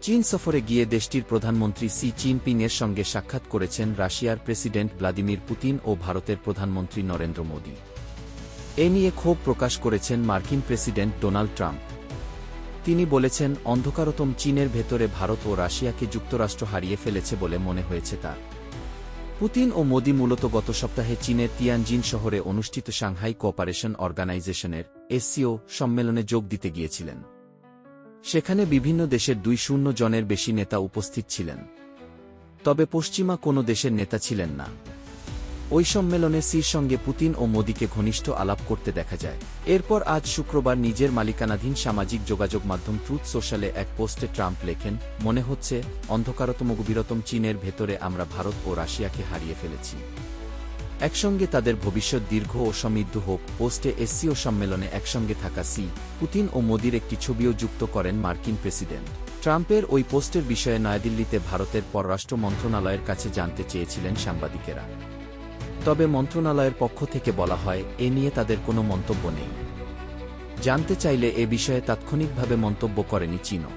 চীন সফরে গিয়ে দেশটির প্রধানমন্ত্রী সি জিনপিংয়ের সঙ্গে সাক্ষাৎ করেছেন রাশিয়ার প্রেসিডেন্ট ভ্লাদিমির পুতিন ও ভারতের প্রধানমন্ত্রী নরেন্দ্র মোদী। এ নিয়ে ক্ষোভ প্রকাশ করেছেন মার্কিন প্রেসিডেন্ট ডোনাল্ড ট্রাম্প। তিনি বলেছেন, অন্ধকারতম চীনের ভেতরে ভারত ও রাশিয়াকে যুক্তরাষ্ট্র হারিয়ে ফেলেছে বলে মনে হয়েছে তার। পুতিন ও মোদি মূলত গত সপ্তাহে চীনের তিয়ানজিন শহরে অনুষ্ঠিত সাংহাই কোঅপারেশন অর্গানাইজেশনের এসসিও সম্মেলনে যোগ দিতে গিয়েছিলেন। সেখানে বিভিন্ন দেশের 200 জনের বেশি নেতা উপস্থিত ছিলেন, তবে পশ্চিমা কোনো দেশের নেতা ছিলেন না। ওই সম্মেলনে সির সঙ্গে পুতিন ও মোদিকে ঘনিষ্ঠ আলাপ করতে দেখা যায়। এরপর আজ শুক্রবার নিজের মালিকানাধীন সামাজিক যোগাযোগ মাধ্যম ট্রুথ সোশ্যালে এক পোস্টে ট্রাম্প লেখেন, মনে হচ্ছে অন্ধকারতম গভীরতম চীনের ভেতরে আমরা ভারত ও রাশিয়াকে হারিয়ে ফেলেছি। একসঙ্গে তাদের ভবিষ্যৎ দীর্ঘ ও সমৃদ্ধ হোক। পোস্টে এসসিও সম্মেলনে একসঙ্গে থাকা সি, পুতিন ও মোদির একটি ছবিও যুক্ত করেন মার্কিন প্রেসিডেন্ট। ট্রাম্পের ওই পোস্টের বিষয়ে নয়াদিল্লিতে ভারতের পররাষ্ট্র মন্ত্রণালয়ের কাছে জানতে চেয়েছিলেন সাংবাদিকেরা। তবে মন্ত্রণালয়ের পক্ষ থেকে বলা হয়, এ নিয়ে তাদের কোনো মন্তব্য নেই। জানতে চাইলে এ বিষয়ে তাৎক্ষণিকভাবে মন্তব্য করেনি চীনও।